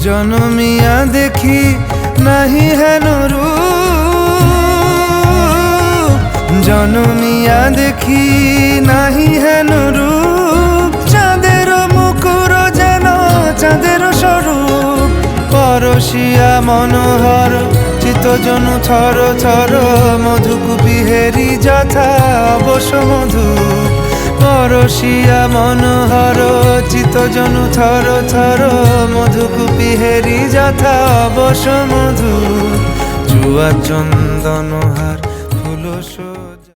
জনমিয়া দেখি নাহি হেন রূপ, জনমিয়া দেখি নাহি হেন রূপ। চাঁদের মুকুর যেন চাঁদের স্বরূপ, পরশিয়া মনোহর চিত্তজনু থর থর। মধুকুপি হেরি যথা অবশ্য মধু, পরশিয়া মনোহর চিত্তজনু থর থর। মধুকুপি হেরি যথা অবশ্য মধু। জুয়া চন্দনহার ফুল